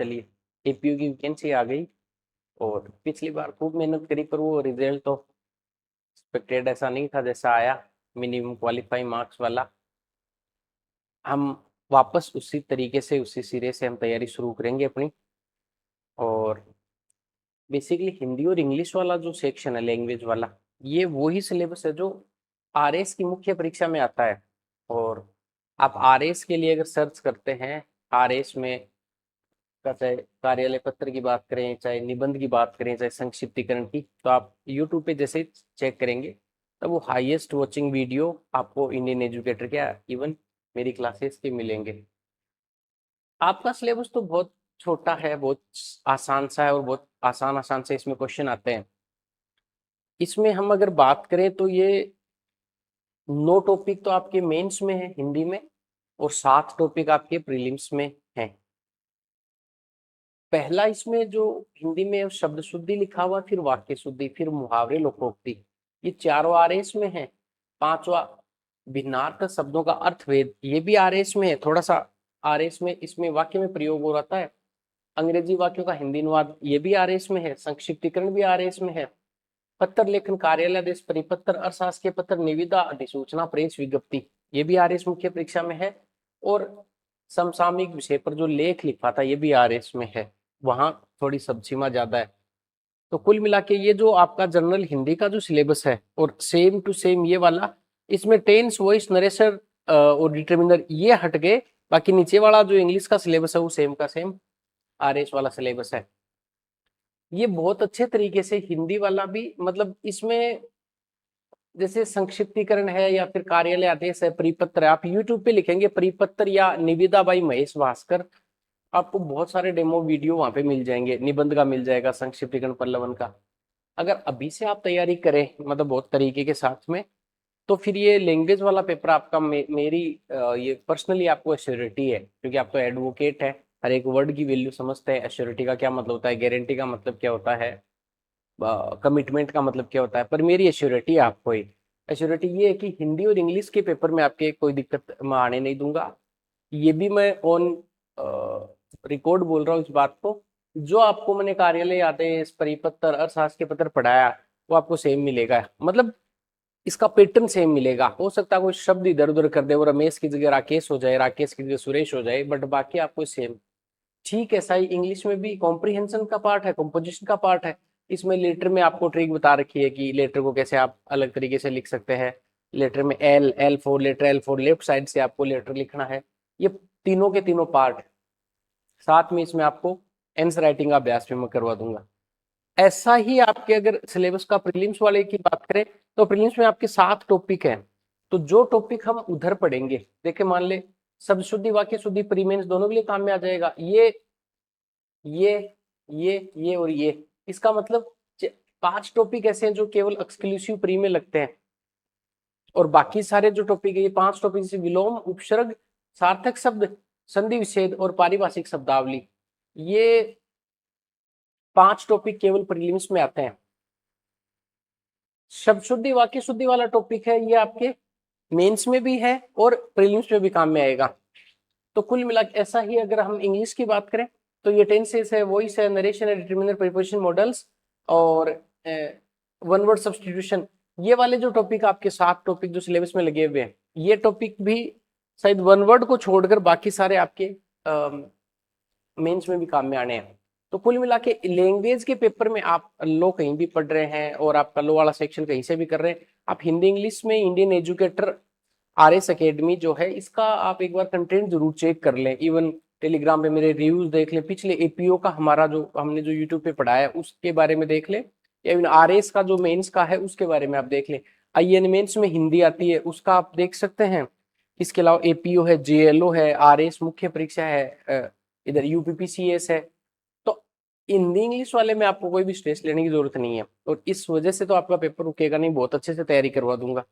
चलिए, एपीयू की वैकेंसी आ गई और पिछली बार खूब मेहनत करी पर वो रिजल्ट तो एक्सपेक्टेड ऐसा नहीं था जैसा आया, मिनिमम क्वालिफाइंग मार्क्स वाला। हम वापस उसी तरीके से उसी सिरे से हम तैयारी शुरू करेंगे अपनी। और बेसिकली हिंदी और इंग्लिश वाला जो सेक्शन है, लैंग्वेज वाला, ये वही सिलेबस है जो आरएस की मुख्य परीक्षा में आता है। और आप आरएस के लिए अगर सर्च करते हैं, आरएस में चाहे कार्यालय पत्र की बात करें, चाहे निबंध की बात करें, चाहे संक्षिप्तीकरण की, तो आप यूट्यूब पे जैसे चेक करेंगे तब वो हाईएस्ट वॉचिंग वीडियो आपको इंडियन एजुकेटर के, इवन मेरी क्लासेस के मिलेंगे। आपका सिलेबस तो बहुत छोटा है, बहुत आसान सा है और बहुत आसान आसान से इसमें क्वेश्चन आते हैं। इसमें हम अगर बात करें तो ये 9 टॉपिक तो आपके मेंस में है हिंदी में और 7 टॉपिक आपके प्रीलिम्स में हैं। पहला इसमें जो हिंदी में शब्द शुद्धि लिखा हुआ, फिर वाक्य शुद्धि, फिर मुहावरे, लोकोक्ति, ये चारों आरएस में है। पांचवा भिन्नार्थ शब्दों का अर्थभेद, ये भी आरएस में है। थोड़ा सा आरएस में इसमें वाक्य में प्रयोग हो रहा है। अंग्रेजी वाक्यों का हिंदी अनुवाद, ये भी आरएस में है। संक्षिप्तीकरण भी आरएस में है। पत्र लेखन, कार्यालय आदेश, परिपत्र, अशासकीय पत्र, निविदा, अधिसूचना, प्रेस विज्ञप्ति, ये भी आरएस मुख्य परीक्षा में है। और समसामयिक विषय पर जो लेख लिखा था, ये भी आरएस में है। वहां थोड़ी सबसीमा ज्यादा है। तो कुल मिला के ये जो आपका जनरल हिंदी का जो सिलेबस है और सेम टू सेम ये वाला, इसमें टेंस, वॉइस, नरेशन और डिटरमिनर ये हट गए। बाकी नीचे वाला जो इंग्लिश का सिलेबस है वो सेम का सेम आरएस वाला सिलेबस है। ये बहुत अच्छे तरीके से हिंदी वाला भी, मतलब इसमें जैसे संक्षिप्तीकरण है या फिर कार्यालय आदेश है, परिपत्र है, आप यूट्यूब पे लिखेंगे परिपत्र या निविदा बाई महेश भास्कर, आपको बहुत सारे डेमो वीडियो वहां पे मिल जाएंगे। निबंध का मिल जाएगा, संक्षिप्तीकरण पल्लवन का। अगर अभी से आप तैयारी करें मतलब बहुत तरीके के साथ में, तो फिर ये लैंग्वेज वाला पेपर आपका मेरी ये पर्सनली आपको एश्योरिटी है, क्योंकि आप तो एडवोकेट है, हर एक वर्ड की वैल्यू समझते हैं। एश्योरिटी का क्या मतलब होता है, गारंटी का मतलब क्या होता है, कमिटमेंट का मतलब क्या होता है। पर मेरी एश्योरिटी है आपको, एक एश्योरिटी ये है कि हिंदी और इंग्लिश के पेपर में आपके कोई दिक्कत मैं आने नहीं दूंगा। ये भी मैं ऑन रिकॉर्ड बोल रहा हूँ इस बात को। जो आपको मैंने कार्यालय आदेश, परिपत्र, अर्थशास्त्र के पत्र पढ़ाया, वो आपको सेम मिलेगा। मतलब इसका पैटर्न सेम मिलेगा। हो सकता है कोई शब्द इधर उधर कर दे, वो रमेश की जगह राकेश हो जाए, राकेश की जगह सुरेश हो जाए, बट बाकी आपको सेम। ठीक ऐसा ही इंग्लिश में भी कॉम्प्रिहेंशन का पार्ट है, कंपोजिशन का पार्ट है। इसमें लेटर में आपको ट्रिक बता रखी है कि लेटर को कैसे आप अलग तरीके से लिख सकते हैं। लेटर में एल फोर, लेटर एल4 लेफ्ट साइड से आपको लेटर लिखना है। ये तीनों के तीनों पार्ट, साथ में इसमें आपको आंसर राइटिंग का अभ्यास भी मैं करवा दूंगा। ऐसा ही आपके अगर सिलेबस का प्रीलिम्स वाले की बात करें, तो प्रीलिम्स में आपके 7 टॉपिक हैं। तो जो टॉपिक हम उधर पढ़ेंगे, देखिए मान ले शब्द शुद्धि, वाक्य शुद्धि, प्रीमेंस दोनों के लिए काम में आ जाएगा। ये ये और ये, इसका मतलब 5 टॉपिक ऐसे हैं जो केवल एक्सक्लूसिव प्री में लगते हैं। और बाकी सारे जो टॉपिक है, ये 5 टॉपिक जैसे विलोम, उपसर्ग, सार्थक शब्द, संधि विच्छेद और पारिभाषिक शब्दावली, ये 5 टॉपिक केवल प्रीलिम्स में आते हैं। शब्द शुद्धि, वाक्य शुद्धि वाला टॉपिक है, ये आपके मेंस में भी है और प्रीलिम्स में भी काम में आएगा। तो कुल मिला ऐसा ही अगर हम इंग्लिश की बात करें, तो ये टेंसेस है, वॉइस है, नरेशन है, डिटरमिनर, प्रीपोजिशन, मॉडल्स और वन वर्ड सब्स्टिट्यूशन, ये वाले जो टॉपिक आपके 7 टॉपिक जो सिलेबस में लगे हुए हैं, ये टॉपिक भी शायद वन वर्ड को छोड़कर बाकी सारे आपके मेंस में भी काम में आने हैं। तो कुल मिला के लैंग्वेज के पेपर में आप लो कहीं भी पढ़ रहे हैं और आपका लो वाला सेक्शन कहीं से भी कर रहे हैं, आप हिंदी इंग्लिश में इंडियन एजुकेटर आरएस एकेडमी जो है, इसका आप एक बार कंटेंट जरूर चेक कर लें। इवन टेलीग्राम पे मेरे रिव्यूज देख लें, पिछले एपीओ का हमारा जो हमने जो यूट्यूब पे पढ़ाया है उसके बारे में देख लें, या इवन आरएस का जो मेंस का है उसके बारे में आप देख लें। आईएन मेंस में हिंदी आती है, उसका आप देख सकते हैं। इसके अलावा एपीओ है, जेएलओ है, आरएस मुख्य परीक्षा है, इधर यूपीपीसीएस है। तो हिंदी इंग्लिश वाले में आपको कोई भी स्ट्रेस लेने की जरूरत नहीं है, और इस वजह से तो आपका पेपर रुकेगा नहीं, बहुत अच्छे से तैयारी करवा दूंगा।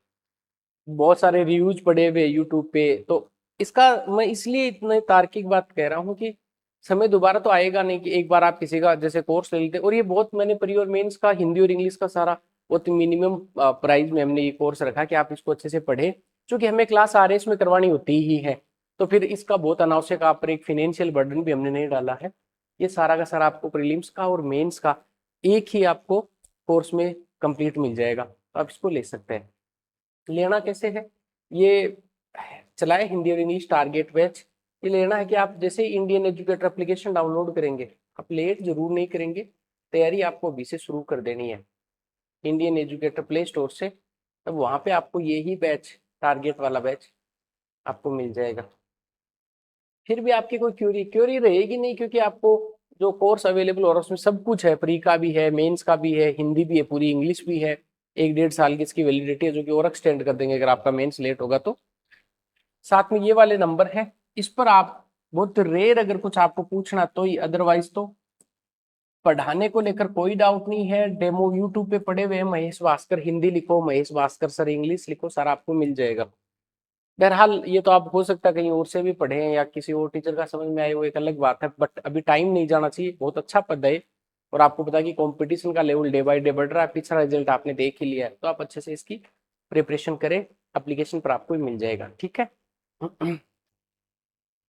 बहुत सारे रिव्यूज पड़े हुए यूट्यूब पे। तो इसका मैं इसलिए इतनी तार्किक बात कह रहा हूँ कि समय दोबारा तो आएगा नहीं कि एक बार आप किसी का जैसे कोर्स ले लेते। और ये बहुत मैंने प्री और मेंस का हिंदी और इंग्लिश का सारा बहुत मिनिमम प्राइस में हमने ये कोर्स रखा कि आप इसको अच्छे से पढ़े, क्योंकि हमें क्लास आरएस में करवानी होती ही है। तो फिर इसका बहुत अनावश्यक आप पर एक फाइनेंशियल बर्डन भी हमने नहीं डाला है। ये सारा का सारा आपको प्रीलिम्स का और मेंस का एक ही आपको कोर्स में कंप्लीट मिल जाएगा, तो आप इसको ले सकते हैं। लेना कैसे है, ये चलाए हिंदी और इंग्लिश टारगेट बैच। ये लेना है कि आप जैसे इंडियन एजुकेटर एप्लीकेशन डाउनलोड करेंगे, आप लेट जरूर नहीं करेंगे, तैयारी आपको अभी से शुरू कर देनी है इंडियन एजुकेटर प्ले स्टोर से, तब वहां पे आपको यही बैच, टारगेट वाला बैच आपको मिल जाएगा। फिर भी आपकी कोई क्यूरी क्यूरी रहेगी नहीं, क्योंकि आपको जो कोर्स अवेलेबल हो रहा है उसमें सब कुछ है, प्री का भी है, मेंस का भी है, हिंदी भी है, पूरी इंग्लिश भी है, 1-1.5 साल की इसकी वैलिडिटी है, जो कि और एक्सटेंड कर देंगे अगर आपका मेंस लेट होगा तो। साथ में ये वाले नंबर है, इस पर आप बहुत रेयर अगर कुछ आपको पूछना तो ही, अदरवाइज तो पढ़ाने को लेकर कोई डाउट नहीं है। डेमो यूट्यूब पे पड़े हुए हैं, महेश भास्कर हिंदी लिखो, महेश भास्कर सर इंग्लिश लिखो, सर आपको मिल जाएगा। बहरहाल ये तो आप हो सकता है कहीं और से भी पढ़े हैं या किसी और टीचर का समझ में आए, वो एक अलग बात है, बट अभी टाइम नहीं जाना चाहिए। बहुत अच्छा पद है और आपको पता है कि कंपटीशन का लेवल डे बाय डे बढ़ रहा है, पिछला रिजल्ट आपने देख ही लिया है, तो आप अच्छे से इसकी प्रिपरेशन करें, एप्लीकेशन पर आपको मिल जाएगा। ठीक है।